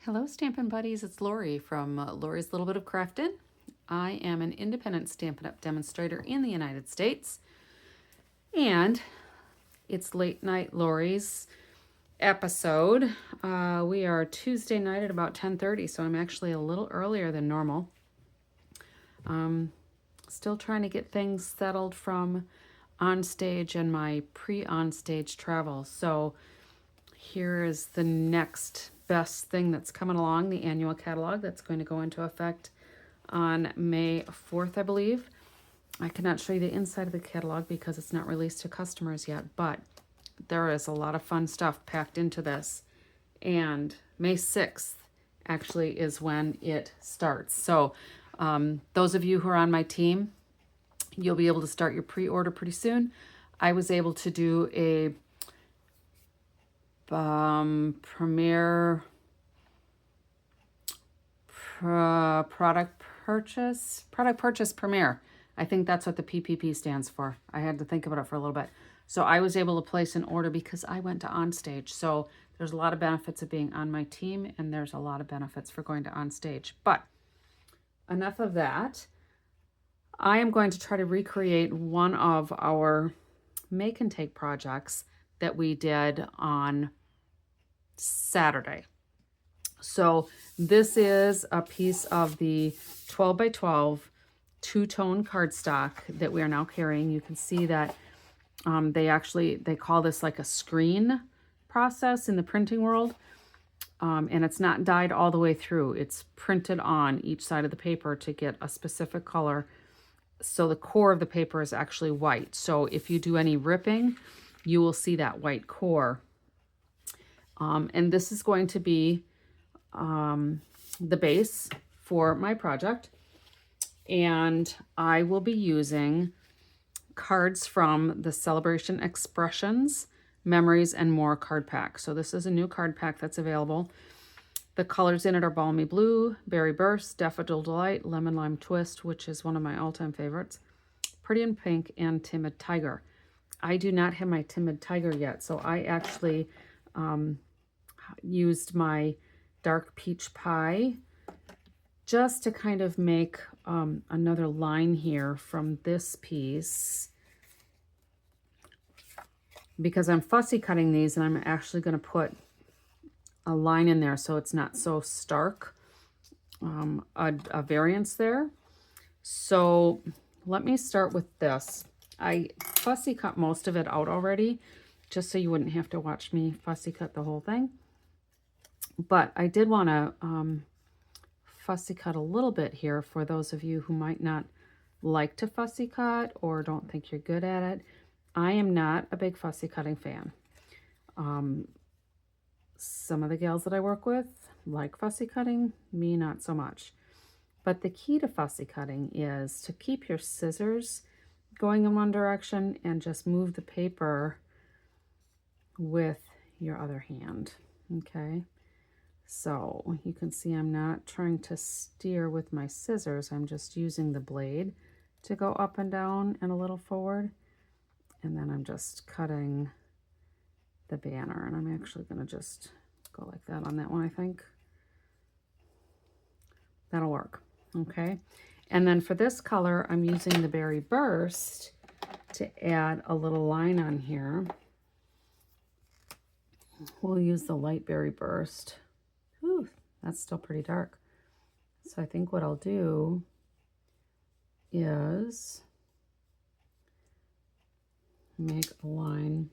Hello, Stampin' Buddies. It's Lori from Lori's Little Bit of Craftin'. I am an independent Stampin' Up! Demonstrator in the United States. And it's Late Night Lori's episode. We are Tuesday night at about 10:30, so I'm actually a little earlier than normal. Still trying to get things settled from OnStage and my pre-OnStage travel. So here is the next best thing that's coming along, the annual catalog that's going to go into effect on May 4th, I believe. I cannot show you the inside of the catalog because it's not released to customers yet, but there is a lot of fun stuff packed into this. And May 6th actually is when it starts. So those of you who are on my team, you'll be able to start your pre-order pretty soon. I was able to do a Premier product purchase Premier. I think that's what the PPP stands for. I had to think about it for a little bit. So I was able to place an order because I went to OnStage. So there's a lot of benefits of being on my team, and there's a lot of benefits for going to OnStage. But enough of that. I am going to try to recreate one of our make and take projects that we did on Saturday. So this is a piece of the 12 by 12 two-tone cardstock that we are now carrying. You can see that they call this like a screen process in the printing world. And it's not dyed all the way through. It's printed on each side of the paper to get a specific color. So the core of the paper is actually white. So if you do any ripping, you will see that white core. And this is going to be the base for my project. And I will be using cards from the Celebration Expressions, Memories, and More card pack. So this is a new card pack that's available. The colors in it are Balmy Blue, Berry Burst, Daffodil Delight, Lemon Lime Twist, which is one of my all-time favorites, Pretty in Pink, and Timid Tiger. I do not have my Timid Tiger yet, so I actually used my Dark Peach Pie just to kind of make another line here from this piece, because I'm fussy cutting these and I'm actually going to put a line in there so it's not so stark a variance there. So let me start with this. I fussy cut most of it out already, just so you wouldn't have to watch me fussy cut the whole thing. But I did want to fussy cut a little bit here for those of you who might not like to fussy cut or don't think you're good at it. I am not a big fussy cutting fan. Some of the gals that I work with like fussy cutting, me not so much. But the key to fussy cutting is to keep your scissors going in one direction and just move the paper with your other hand, okay? So you can see I'm not trying to steer with my scissors. I'm just using the blade to go up and down and a little forward. And then I'm just cutting the banner. And I'm actually going to just go like that on that one, I think. That'll work, okay? And then for this color, I'm using the Berry Burst to add a little line on here. We'll use the light Berry Burst. Ooh, that's still pretty dark. So I think what I'll do is make a line.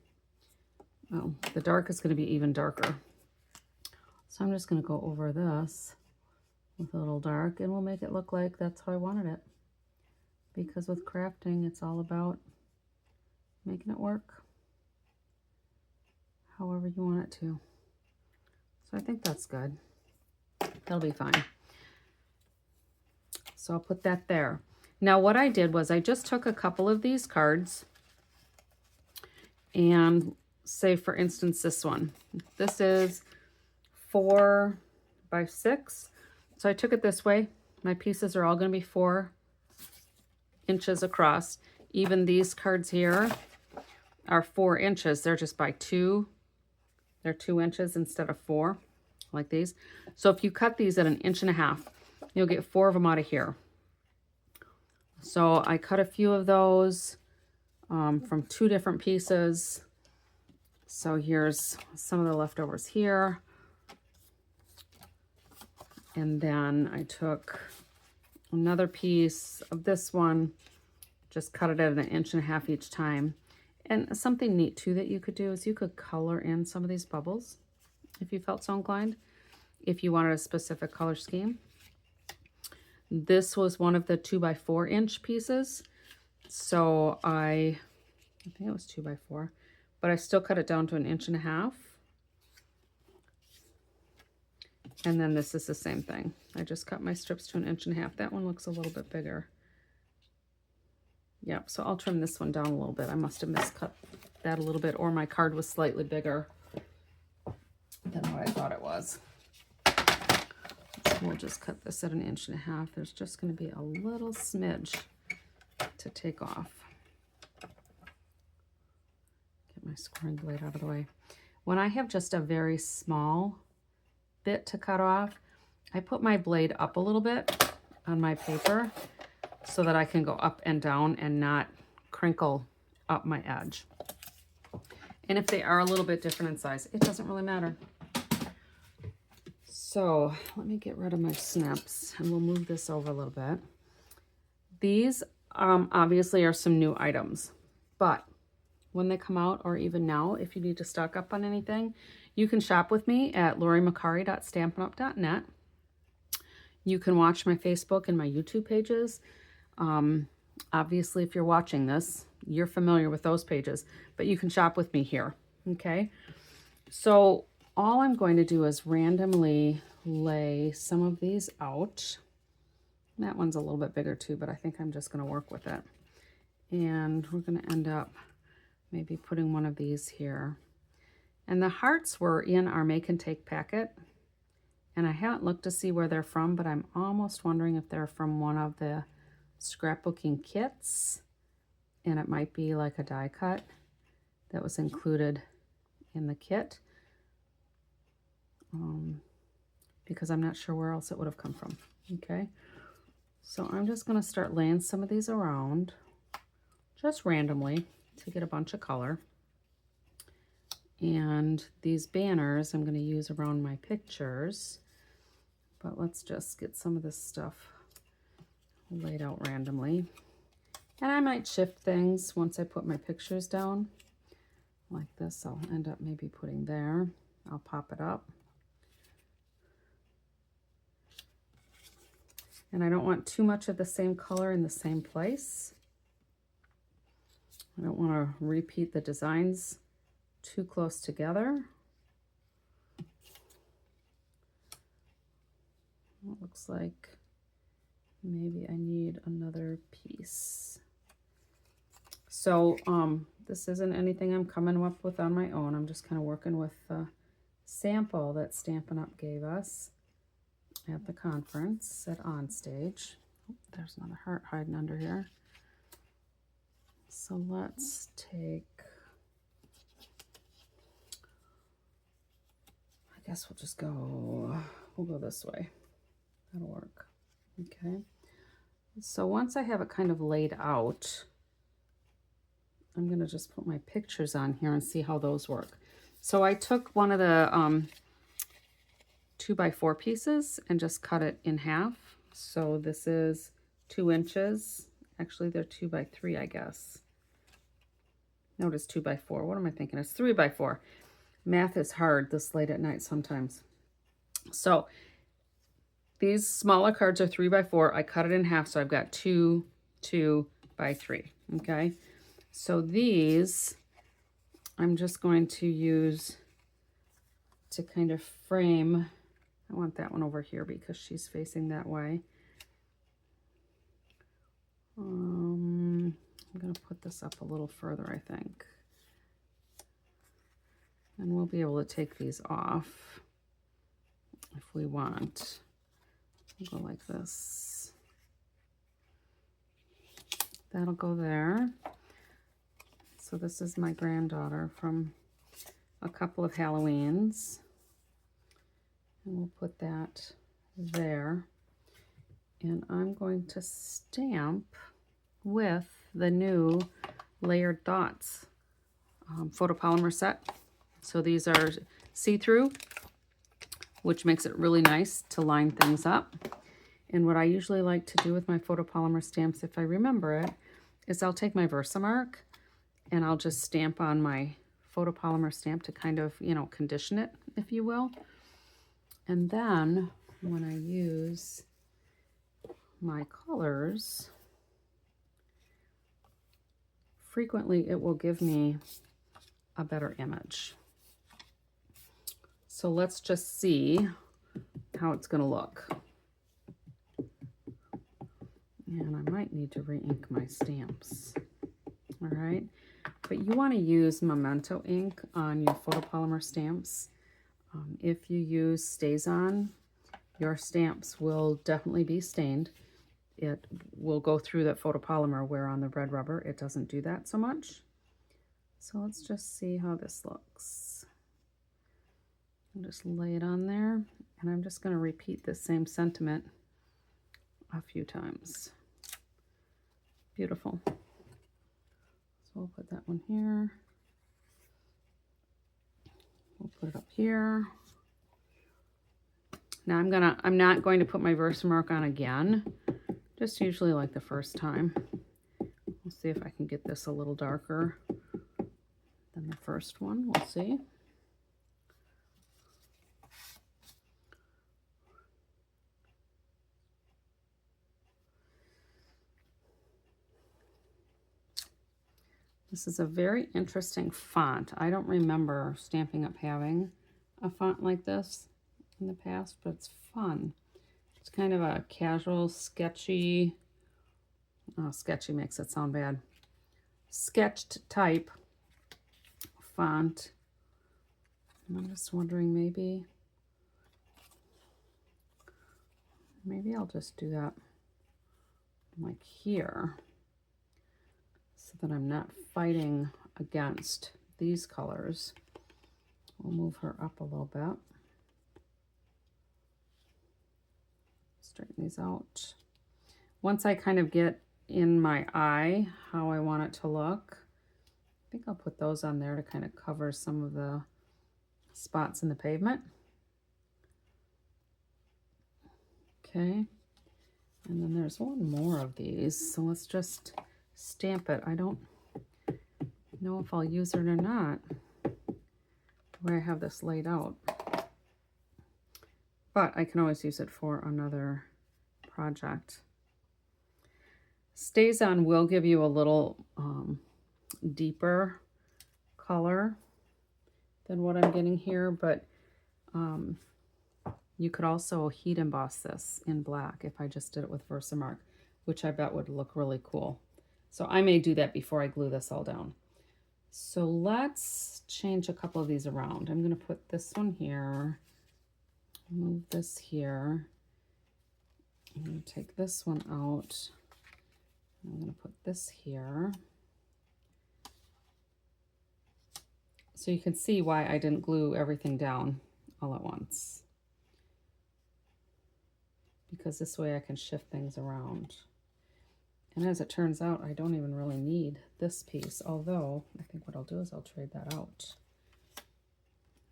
Oh, the dark is going to be even darker. So I'm just going to go over this with a little dark, and we'll make it look like that's how I wanted it. Because with crafting, it's all about making it work however you want it to. So I think that's good. That'll be fine. So I'll put that there. Now what I did was I just took a couple of these cards and say, for instance, this one. This is 4 by 6. So I took it this way. My pieces are all going to be 4 inches across. Even these cards here are 4 inches. They're just by 2. They're 2 inches instead of 4. like these. So if you cut these at 1.5 inches, you'll get 4 of them out of here. So I cut a few of those from 2 different pieces. So here's some of the leftovers here. And then I took another piece of this one, just cut it at 1.5 inches each time. And something neat too that you could do is you could color in some of these bubbles if you felt so inclined, if you wanted a specific color scheme. This was one of the 2x4 inch pieces. So I think it was 2x4, but I still cut it down to 1.5 inches. And then this is the same thing. I just cut my strips to 1.5 inches. That one looks a little bit bigger. Yep, so I'll trim this one down a little bit. I must have miscut that a little bit, or my card was slightly bigger than what I thought it was. So we'll just cut this at 1.5 inches. There's just going to be a little smidge to take off. Get my scoring blade out of the way. When I have just a very small bit to cut off, I put my blade up a little bit on my paper so that I can go up and down and not crinkle up my edge. And if they are a little bit different in size, it doesn't really matter. So let me get rid of my snips and we'll move this over a little bit. These obviously are some new items, but when they come out, or even now, if you need to stock up on anything, you can shop with me at lorimakari.stampinup.net. You can watch my Facebook and my YouTube pages. Obviously, if you're watching this, you're familiar with those pages, but you can shop with me here, okay? So all I'm going to do is randomly lay some of these out. That one's a little bit bigger too, but I think I'm just going to work with it. And we're going to end up maybe putting one of these here. And the hearts were in our make and take packet. And I haven't looked to see where they're from, but I'm almost wondering if they're from one of the scrapbooking kits. And it might be like a die cut that was included in the kit. Because I'm not sure where else it would have come from. Okay. So I'm just going to start laying some of these around just randomly to get a bunch of color. And these banners I'm going to use around my pictures, but let's just get some of this stuff laid out randomly. And I might shift things once I put my pictures down like this. I'll end up maybe putting there. I'll pop it up. And I don't want too much of the same color in the same place. I don't want to repeat the designs too close together. It looks like maybe I need another piece. So this isn't anything I'm coming up with on my own. I'm just kind of working with the sample that Stampin' Up! Gave us at the conference at OnStage. Oh, there's another heart hiding under here. So let's take, I guess we'll go this way. That'll work. Okay. So once I have it kind of laid out, I'm going to just put my pictures on here and see how those work. So I took one of the 2x4 pieces and just cut it in half. So this is 2 inches. Actually, they're 2x3, I guess. No, it is 2x4. What am I thinking? It's 3x4. Math is hard this late at night sometimes. So these smaller cards are 3x4. I cut it in half, so I've got 2 2x3. Okay. So these I'm just going to use to kind of frame. I want that one over here because she's facing that way. I'm going to put this up a little further, I think. And we'll be able to take these off if we want. We'll go like this. That'll go there. So this is my granddaughter from a couple of Halloweens. And we'll put that there. And I'm going to stamp with the new Layered Thoughts photopolymer set. So these are see-through, which makes it really nice to line things up. And what I usually like to do with my photopolymer stamps, if I remember it, is I'll take my Versamark and I'll just stamp on my photopolymer stamp to kind of, you know, condition it, if you will. And then when I use my colors, frequently it will give me a better image. So let's just see how it's going to look. And I might need to re-ink my stamps. All right. But you want to use Memento ink on your photopolymer stamps. If you use StazOn, your stamps will definitely be stained. It will go through that photopolymer, where on the red rubber it doesn't do that so much. So let's just see how this looks. I'll just lay it on there, and I'm just going to repeat the same sentiment a few times. Beautiful. So we'll put that one here. We'll put it up here. Now I'm not going to put my Versamark on again, just usually like the first time. We'll see if I can get this a little darker than the first one. We'll see. This is a very interesting font. I don't remember Stampin' Up! Having a font like this in the past, but it's fun. It's kind of a casual, sketchy, oh, sketchy makes it sound bad, sketched type font. And I'm just wondering, maybe I'll just do that like here, so that I'm not fighting against these colors. We'll move her up a little bit. Straighten these out. Once I kind of get in my eye how I want it to look, I think I'll put those on there to kind of cover some of the spots in the pavement. Okay, and then there's one more of these, so let's just stamp it. I don't know if I'll use it or not, the way I have this laid out, but I can always use it for another project. StazOn will give you a little deeper color than what I'm getting here, but you could also heat emboss this in black if I just did it with Versamark, which I bet would look really cool. So I may do that before I glue this all down. So let's change a couple of these around. I'm going to put this one here, move this here. I'm going to take this one out. I'm going to put this here. So you can see why I didn't glue everything down all at once, because this way I can shift things around. And as it turns out, I don't even really need this piece, although I think what I'll do is I'll trade that out.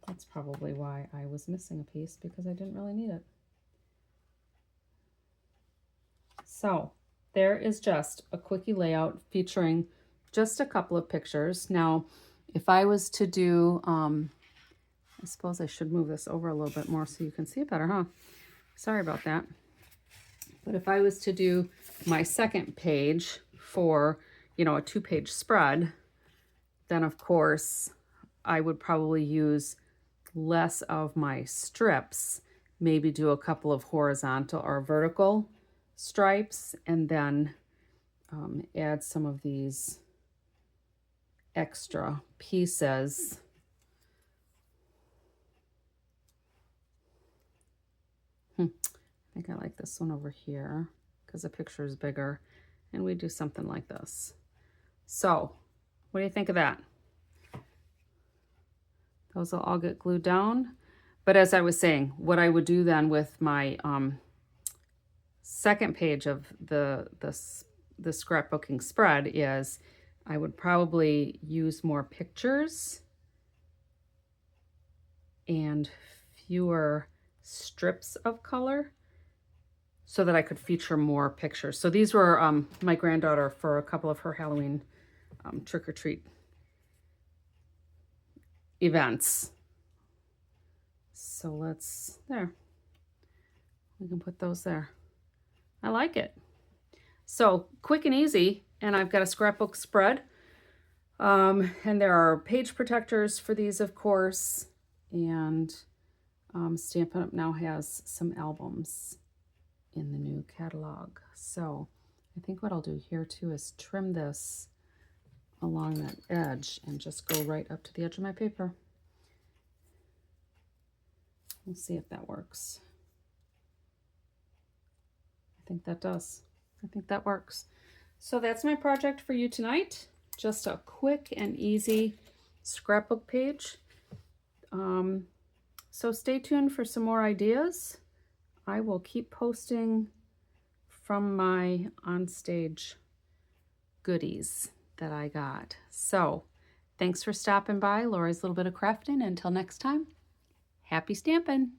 That's probably why I was missing a piece, because I didn't really need it. So there is just a quickie layout featuring just a couple of pictures. Now, if I was to do, I suppose I should move this over a little bit more so you can see it better, huh? Sorry about that. But if I was to do my second page for, you know, a 2-page spread, then of course I would probably use less of my strips, maybe do a couple of horizontal or vertical stripes, and then add some of these extra pieces. I think I like this one over here because the picture is bigger, and we do something like this. So what do you think of that? Those will all get glued down, But as I was saying, what I would do then with my second page of the scrapbooking spread is I would probably use more pictures and fewer strips of color so that I could feature more pictures. So these were my granddaughter for a couple of her Halloween trick-or-treat events. So there. We can put those there. I like it. So quick and easy, and I've got a scrapbook spread. And there are page protectors for these, of course, and Stampin' Up! Now has some albums in the new catalog. So I think what I'll do here too is trim this along that edge and just go right up to the edge of my paper. We'll see if that works. I think that does. I think that works. So that's my project for you tonight. Just a quick and easy scrapbook page. So stay tuned for some more ideas. I will keep posting from my OnStage goodies that I got. So thanks for stopping by. Lori's Little Bit of Crafting. Until next time, happy stamping.